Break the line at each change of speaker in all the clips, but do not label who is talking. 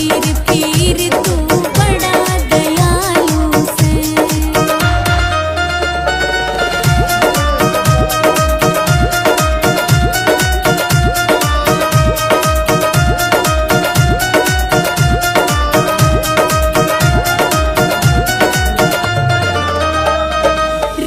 पीर पीर तू बड़ा दयालु से।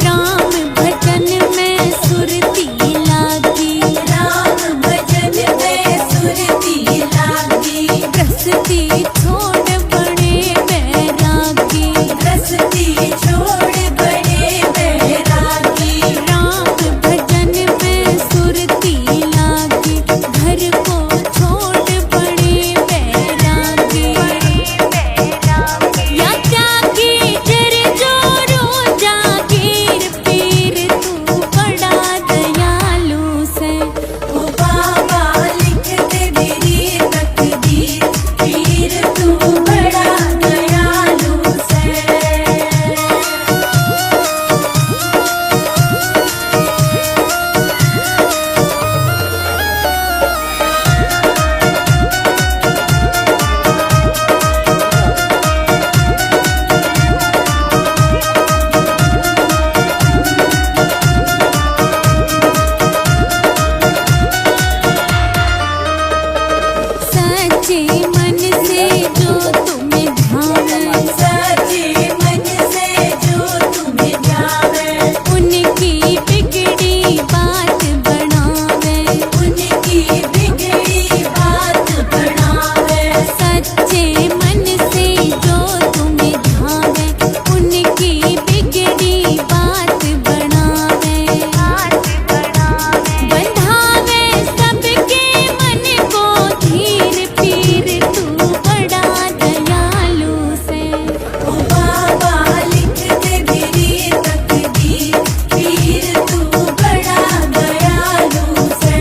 राम भजन में सुरती लागी, राम भजन में सुरती लागी, रसती छोड़ बड़े बैरागी, रसती छोड़ बड़े बैरागी। राम भजन में सुरती लागी, घर को छोड़ बड़े बैरागी। या जागी जर जोरो जागीर पीर तू बड़ा दयालु से। ओ बाबा लिख दे मेरी तकदीर, पीर तू बड़ा दयालु से। सच्चे मन से जो तुम्हें भावे, सच्चे मन से जो तुम्हें भावे, उनकी बिगड़ी बात बनावे, उनकी बिगड़ी बात बनावे। सच्चे मन से जो तुम्हें भावे, उनकी बिगड़ी बात बनावे। बंधावे सबके मन को धीर पीर तू बड़ा दयालु से। ओ बाबा लिख दे मेरी तकदीर, पीर तू बड़ा दयालु से।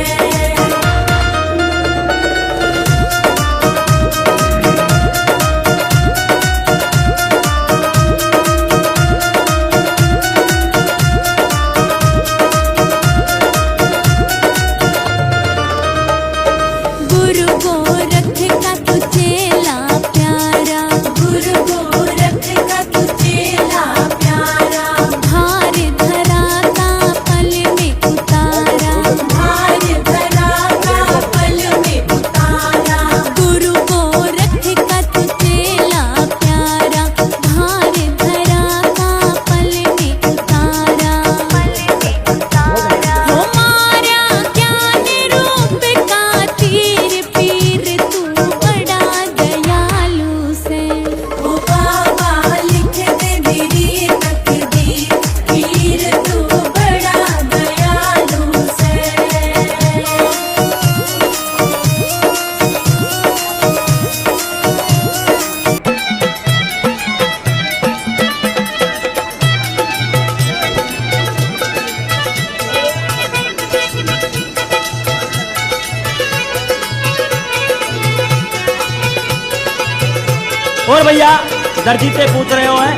गुरु गोरख का तू चेला प्यारा, गुरु गोरख का तू चेला प्यारा। भार धरा का पल में उतारा, भार धरा का पल में उतारा। गुरु गोरख का तू चेला प्यारा, भार धरा का पल में उतारा। हो मारा ज्ञान रूप का तीर पीर तू बड़ा दयालु से। ओ बाबा लिख दे मेरी तकदीर, पीर तू बड़ा दयालु से।
और भैया दर्जी से पूछ रहे हो है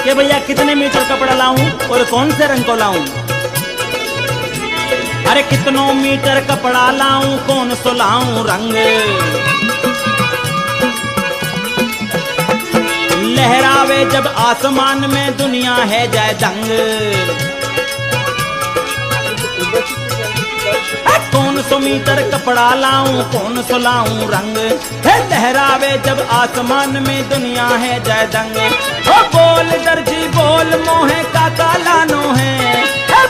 कि भैया कितने मीटर कपड़ा लाऊं और कौन से रंग को लाऊं। अरे कितनों मीटर कपड़ा लाऊं कौन सो लाऊं रंग। लहरावे जब आसमान में दुनिया है जाए दंग। कौन सो मीटर कपड़ा लाऊं कौन सो लाऊं रंग। है लहरावे जब आसमान में दुनिया है जाए दंग। ओ बोल दर्जी बोल मोहे का काला नो है।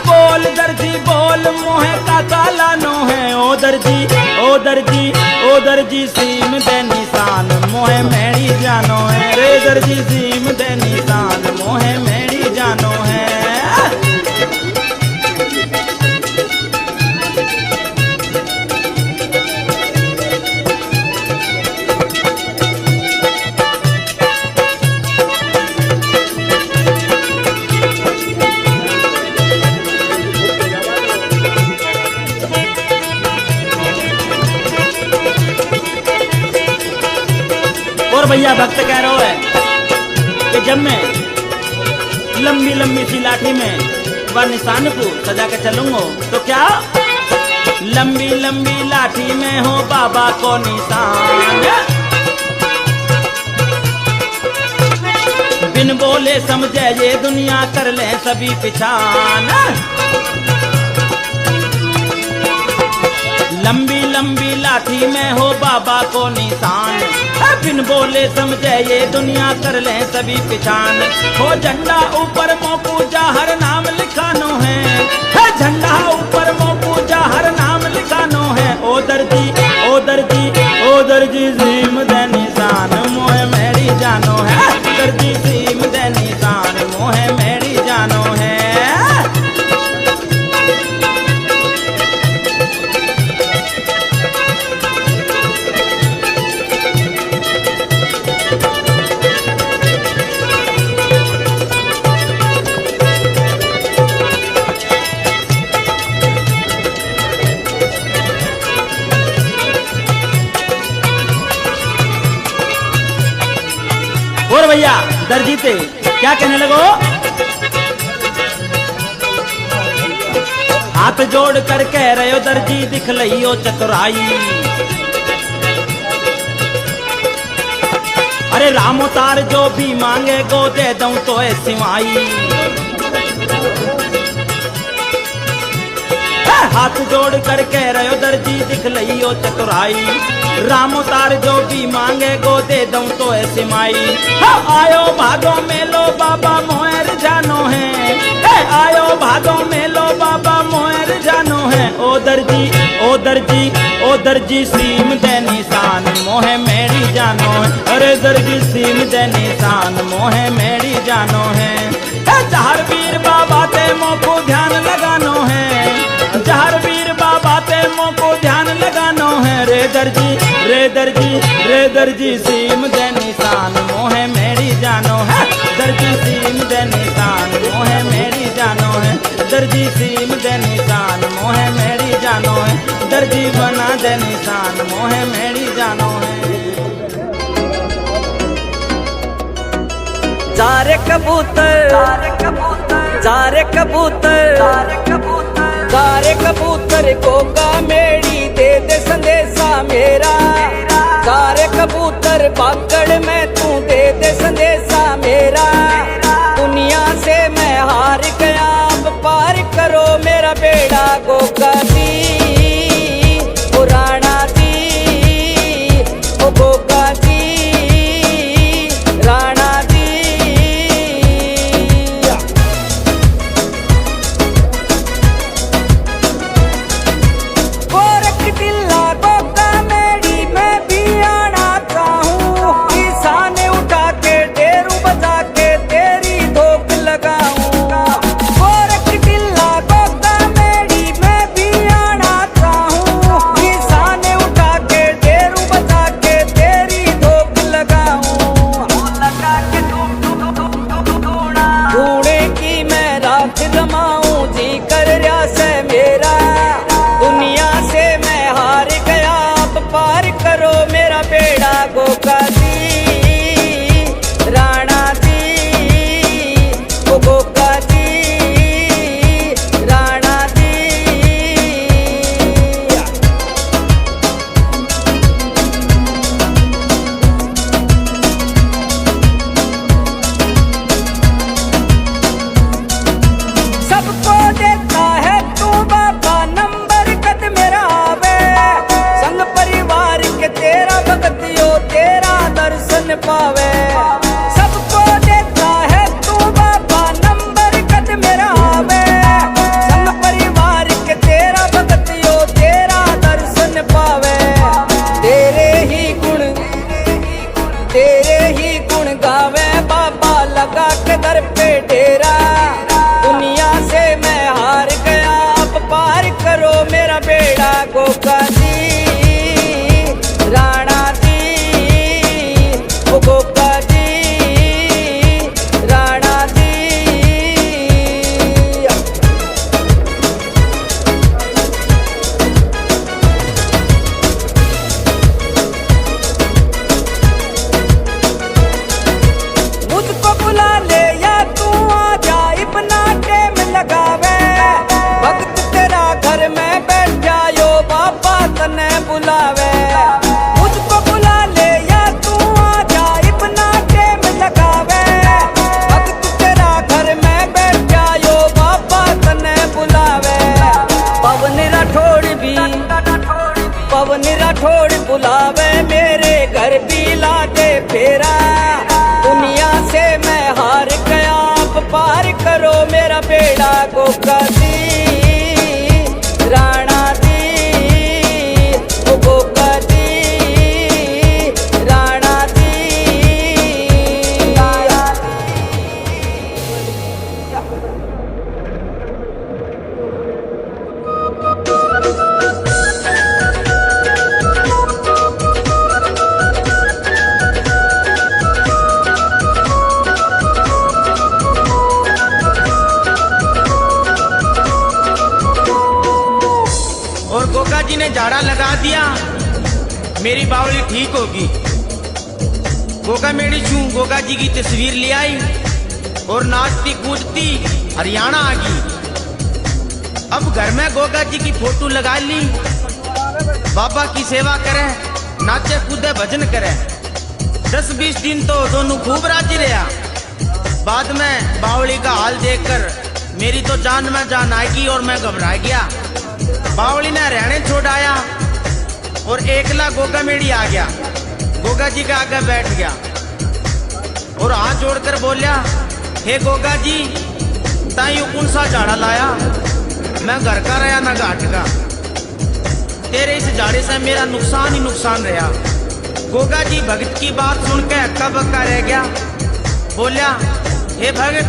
बोल दर्जी बोल मोहे का काला नो है। ओ दर्जी ओ दर्जी ओ दर्जी सीम दे निशान मोहे मेरी जानो है। रे दर्जी सीम दे निशान मोहे मेरी जानो है। और भैया भक्त कह रहा है कि जब मैं लंबी लंबी सी लाठी में वह निशान को सजा के चलूंगा तो क्या लंबी लंबी लाठी में हो बाबा को निशान। बिन बोले समझे ये दुनिया कर ले सभी पिछान। लंबी लंबी लाठी में हो बाबा को निशान, बिन बोले समझे ये दुनिया कर ले सभी पिछान। हो झंडा ऊपर मो पूजा हर नाम लिखानो है, झंडा ऊपर मो पूजा हर नाम लिखानो है। ओ दर्जी ओ दर्जी ओ दर्जी सीम दे निशान मोहे मेरी जानो है, दर्जी सीम दे निशान मोहे मेरी जानो है। और भैया दर्जी थे क्या कहने लगो, हाथ जोड़ कर कह रहे हो दर्जी दिख लियो चतुराई। अरे राम उतार जो भी मांगे गो दे दूं तो है सिवाई। हाथ जोड़ कर कह रहे हो दर्जी दिख लियो चतुराई। राम उतार जो भी मांगे गो दे दूं तो है सिमाई। आयो भादो मेलो बाबा मोहर जानो है, आयो भादो मेलो बाबा मोहर जानो है। ओ दर्जी ओ दर्जी ओ दर्जी सीम दे निशान मोहे मेरी जानो है, अरे दर्जी सीम दे निशान मोहे मेरी जानो है। जहर वीर बाबा ते मोको ध्यान लगानो है, जहर वीर बाबा ते मोको ध्यान लगानो है। रे दर्जी रे दर्जी रे दर्जी सीम दे निशान मोहे मेरी जानो है, दर्जी सीम दे निशान मोहे मेरी जानो है, दर्जी सीम दे निशान मोहे मेरी जानो है, दर्जी बना दे निशान मोहे मेरी जानो है।
जा रे कबूतर जा रे कबूतर जा रे कबूतर कोका मेरी दे दे संदेशा मेरा। जा रे कबूतर पाकड़ में तू दे दे संदेशा मेरा। दुनिया से मैं हार गया अब पार करो मेरा बेड़ा गोका दी ओ राणा दी ओ गोका दी राणा दी। गोरख दिल्ला गोका मेरी मैं भी आना चाहूँ, किसान उठा के डेरू बजा के तेरी धोख लगाऊं। गोरख दिल्ला गोका मेरी मैं भी आना चाहूँ, किसान उठा के डेरू बजा के तेरी धोख लगाऊं। लगा के ढूंढे की मैं रात रमाऊं जी कर रहा से मेरा। दुनिया से मैं हार गया अब पार करो मेरा बेड़ा गोका दी राणा दी ओ गोका दी राणा दी। सबको देता है तू बाबा नंबर कद मेरा आवे, संग परिवार के तेरा भगत यो तेरा दर्शन पावे। सबको देता है तू बाबा नंबर कद मेरा आवे, संग परिवार के तेरा भगत यो तेरा दर्शन पावे। तेरे ही गुण गावे बाबा लगा के दर पे डेरा। दुनिया से मैं हार गया अब पार करो मेरा बेड़ा गोका दी राणा दी ओ गोका दी राणा दी। मुझको बुला ले या तू आ जा फेरा। दुनिया से मैं हार गया, अब पार करो मेरा बेड़ा। गोगा दी राणा दी, ओ गोगा दी राणा दी।
और गोगा जी ने झाड़ा लगा दिया, मेरी बावली ठीक होगी। गोगा मेरी छू गोगा जी की तस्वीर ले आई और नाचती कूदती हरियाणा आ गई। अब घर में गोगा जी की फोटो लगा ली, बाबा की सेवा करें, नाचे कूदे भजन करें। 10-20 दिन तो दोनों खूब राजी रहा। बाद में बावली का हाल देखकर मेरी तो जान में जान आएगी और मैं घबरा गया। बावली ने रहने छोड़ आया और एकला गोगा मेड़ी आ गया। गोगा जी के आगे बैठ गया और हाथ जोड़कर बोलिया, हे गोगा जी, तायू कौन सा झाड़ा लाया? मैं घर का रहा ना घाट का, तेरे इस झाड़े से मेरा नुकसान ही नुकसान रहा। गोगा जी भगत की बात सुन के हक्का बक्का रह गया। बोलिया, हे भगत,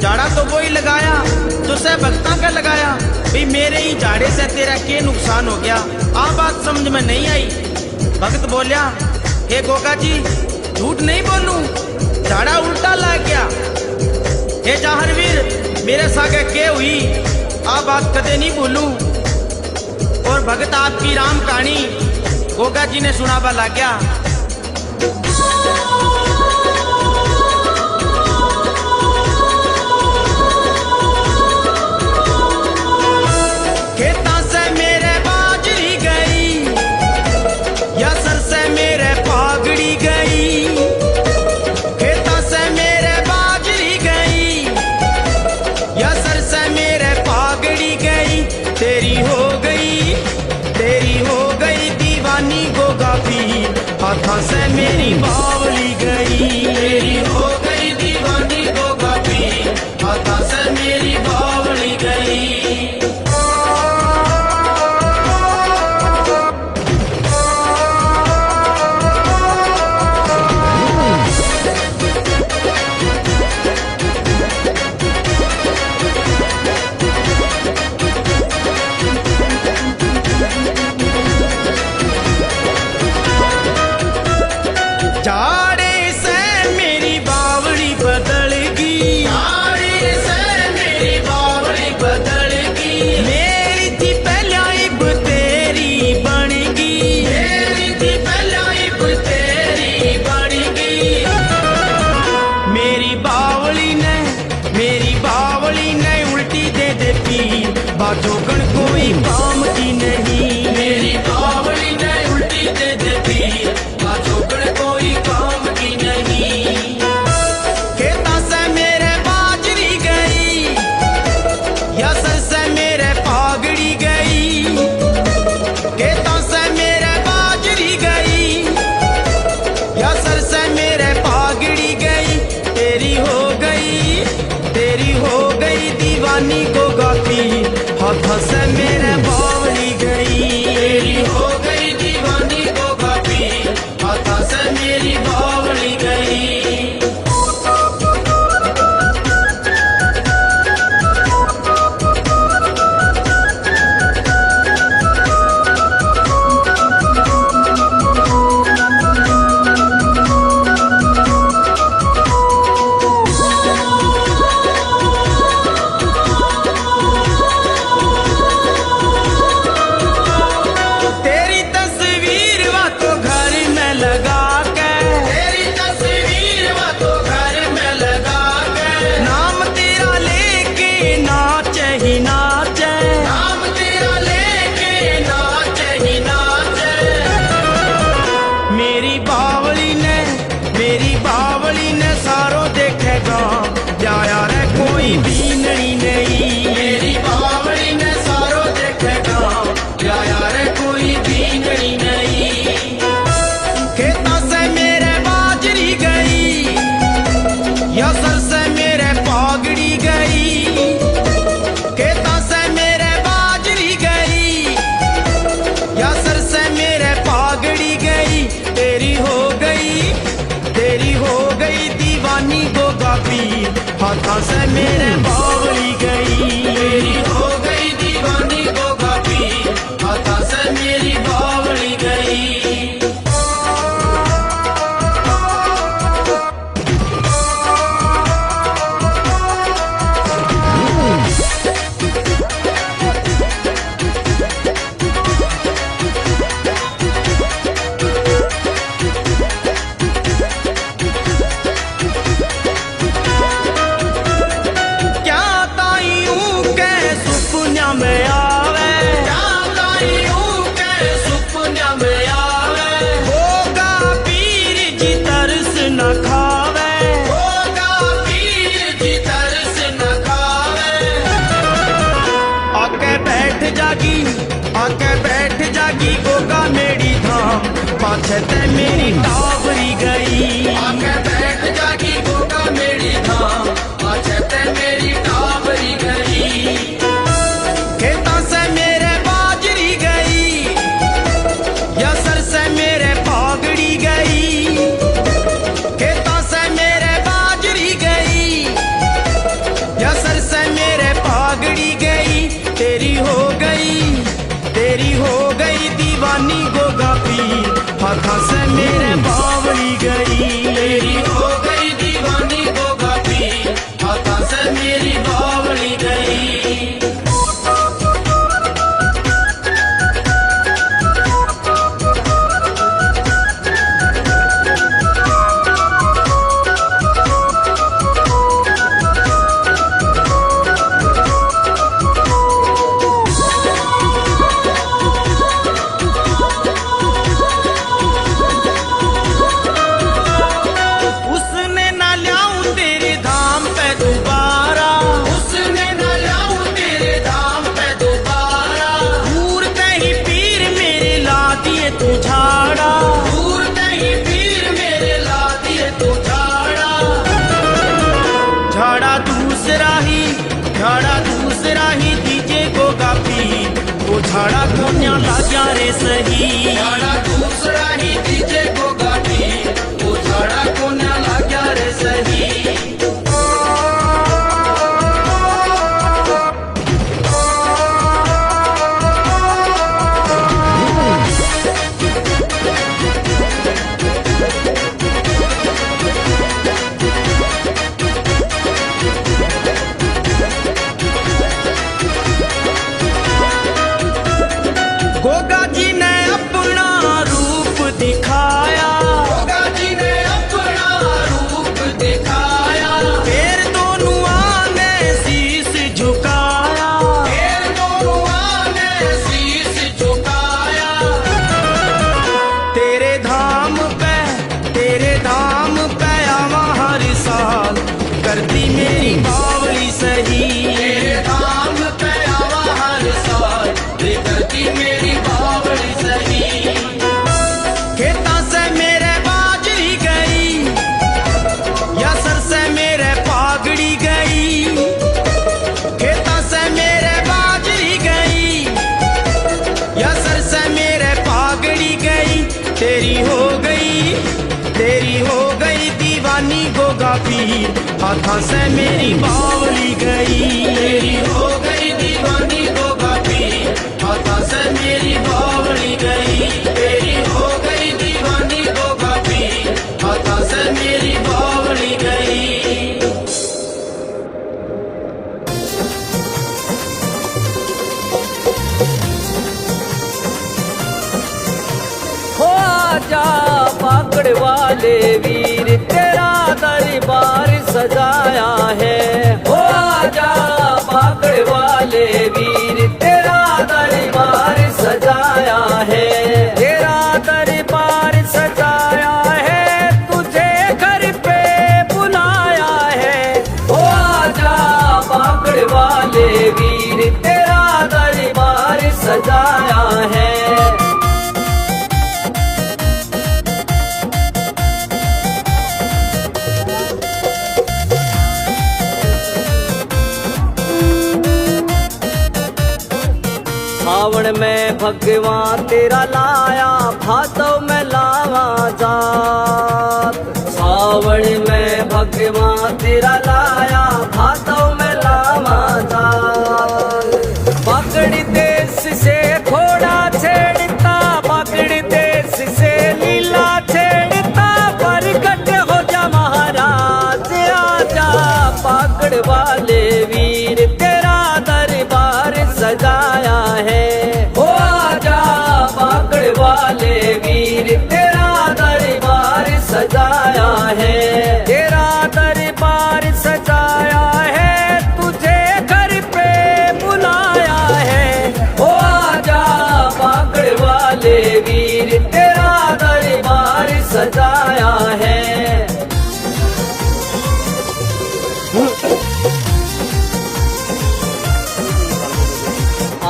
झाड़ा तो वो ही लगाया जो से भक्ता का लगाया, भाई मेरे ही झाड़े से तेरा क्या नुकसान हो गया? आ बात समझ में नहीं आई। भगत बोलिया, हे गोगा जी, झूठ नहीं बोलूं, झाड़ा उल्टा लग गया। हे जाहरवीर, मेरे सागे के हुई, आ बात कदे नहीं भूलूं। और भगत आपकी राम कहानी गोगा जी ने सुनावा लग गया। खेता से मेरे बाजरी गई, या सर से मेरे पागड़ी गई। खेता से मेरे बाजरी गई, या सर से मेरे पागड़ी गई। तेरी हो गई दीवानी गोगा भी, हाथा से मेरी बावली गई। तेरी हो गई दीवानी गोगा भी, हाथा से मेरी बावली गई। झाड़े से मेरी बावली बदल गई, झाड़े से मेरी बावली बदल गई। मेरी थी पहला इब तेरी बन गई, मेरी थी पहला इब तेरी बन गई। मेरी बावली ने उल्टी दे दे पी, बाजोगन कोई काम की नहीं। मेरी बावली ने उल्टी दे दे पी, बाजोगन कोई काम की नहीं। खेता से मेरे बाजरी गई, या सर से मेरे पागड़ी गई। खेता से मेरे बाजरी गई, या सर से मेरे पागड़ी गई। तेरी हो गई दीवानी गोगा की, हाथ से मेरे बावली गई। तेरी हो गई दीवानी गोगा की, हाथ से मेरी बावली गई। खेता से मेरे हाथा से मेरे बावली गई।
तेरी हो गई दीवानी गोगा पीर, हाथा से मेरी बावली गई।
क्या ताईं के सुपन्या में आवे,
क्या ताईं के सुपन्या में आवे,
होगा पीर जी तरस न खावे।
होगा पीर जी तरस न खावे।
आके बैठ जागी, आके बैठ जागी गोगा मेरी धाम, पाछे ते मेरी टावरी गई।
आके बैठ जागी गोगा मेरी धाम, पाछे ते मेरी टावरी गई।
खेता से मेरे बाजरी गई, या सर से मेरे पागड़ी गई। खेता से मेरे बाजरी गई, या सर से मेरे पागड़ी गई। तेरी हो गई, तेरी हो गई दीवानी गोगा पीर, हाथा से मेरे बावली गई।
तेरी हो गई दीवानी गोगा पीर, हाथा से मेरी बावली गई।
उसने ना ल्याऊं तेरे धाम पे दोबारा,
उसने न लाऊं तेरे धाम पे दोबारा।
दूर कहीं पीर मेरे ला दिए तू झाड़ा।
दूर नहीं पीर मेरे ला दिए तो झाड़ा।
झाड़ा दूसरा ही, झाड़ा दूसरा ही दीजे गोगा पीर, वो झाड़ा कोन्या लाग्या रे सही।
झाड़ा दूसरा ही दीजे गोगा पीर, वो झाड़ा को न लाग्या रे सही।
गोगा जी ने अपना रूप दिखाया,
गोगा जी ने अपना रूप दिखाया।
फिर दोनों ने शीश झुकाया।
फिर दोनों ने शीश झुकाया।
तेरे धाम पे, तेरे धाम पे आवा हर साल, करती मेरी बावली सही।
तेरे धाम पे आवा हर साल, रे करती मेरी बावली सही।
खेता से मेरे बाजरी गई, या सर से मेरे पागड़ी गई। खेता से मेरे बाजरी गई, या सर से मेरे पागड़ी गई। तेरी हो गई, तेरी हो गई दीवानी गोगा पीर, हाथा से मेरी बावली गई।
तेरी हो गई दीवानी गोगा पीर, हाथा से मेरी बावली गई। तेरी हो गई दीवानी गोगा पीर, हाथा से मेरी बावली गई।
हो आजा पाकड़ वाले वीर, तेरा दरबार सजाया है। हो आजा पाकड़ वाले वीर, तेरा दरबार सजाया है। तेरा दरबार सजाया है, तुझे घर पे बुलाया है। हो आजा पाकड़ वाले वीर, तेरा दरबार सजाया है। सावन में भगवान तेरा लाया, भादव में लावा जात। सावन में भगवान तेरा लाया भातों में लावा जात। बागड़ देश से घोड़ा छेड़ता, बागड़ देश से लीला छेड़ता, प्रकट हो जा महाराज आजा। बागड़ वाले वीर तेरा दरबार सजाया है, ओ आजा बागड़ वाले वीर तेरा दरबार सजाया है, तेरा दरबार सजाया है, तुझे घर पे बुलाया है, ओ आजा बागड़ वाले वीर तेरा दरबार सजाया है।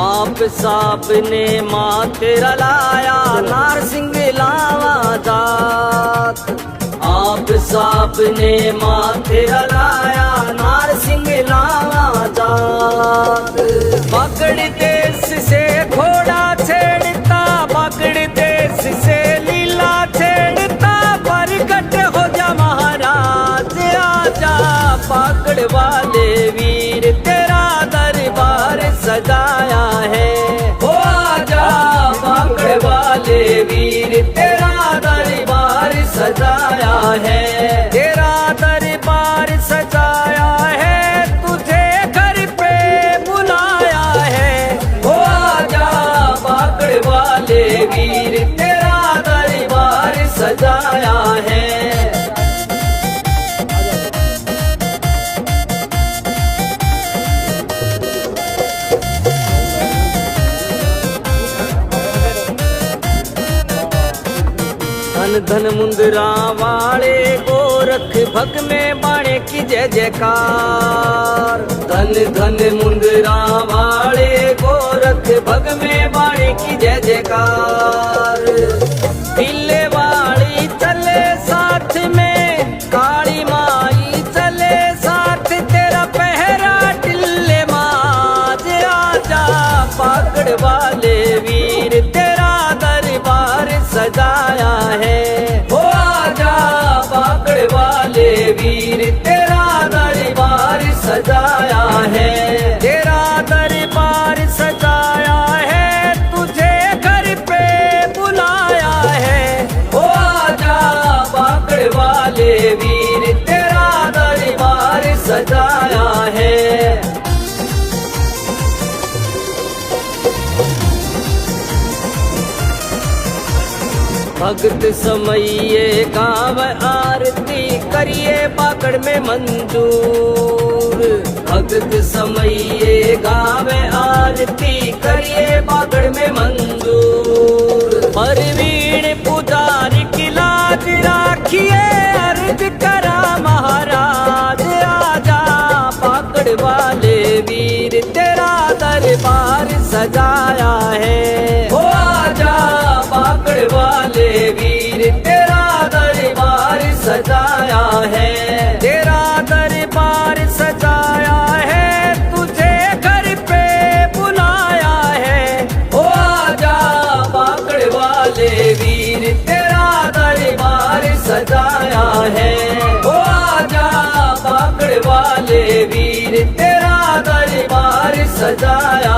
आप साहब ने माँ तेरा लाया नार सिंह लावा जात। आप साहब ने माँ तेरा लाया नार सिंह लावा जात। बागड़ देश से घोड़ा छेड़ता, बागड़ देश से लीला छेड़ता, प्रकट हो जा महाराज आजा। बागड़ वाले वीर तेरा दरबार सजाया है, ओ आजा बागड़ वाले वीर तेरा दरबार सजाया है, तेरा दरबार सजाया है, तुझे घर पे बुलाया है, ओ आजा बागड़ वाले वीर तेरा दरबार सजाया है। धन धन मुंदरा वाले गोरख भग में बाणे की जय जयकार। धन धन मुंदरा वाले गोरख भग में बाणे की जय जयकार। टिल्ले वाली चले साथ में, काली माई चले साथ, तेरा पहरा टिल्ले माज आजा। बागड़ वाले वीर तेरा दरबार सजाया है, ओ आजा बागड़ वाले वीर तेरा दरबार सजाया है, तेरा दरबार सजाया है, तुझे घर पे बुलाया है, ओ आजा बागड़ वाले वीर तेरा दरबार सजाया है। भगत समये गाव आरती करिए बागड़ में मंजूर। भगत समये गाव आरती करिए बागड़ में मंजूर। परवीण पुजारी की लाज राखिए, अर्ज करा महाराज आजा। बागड़ वाले वीर तेरा दरबार सजाया है, ओ आजा बागड़ वाले वीर तेरा दरबार सजाया है, तेरा दरबार सजाया है, तुझे घर पे बुलाया है, ओ आजा बागड़ वाले वीर तेरा दरबार सजाया है, ओ आजा बागड़ वाले वीर तेरा दरबार सजाया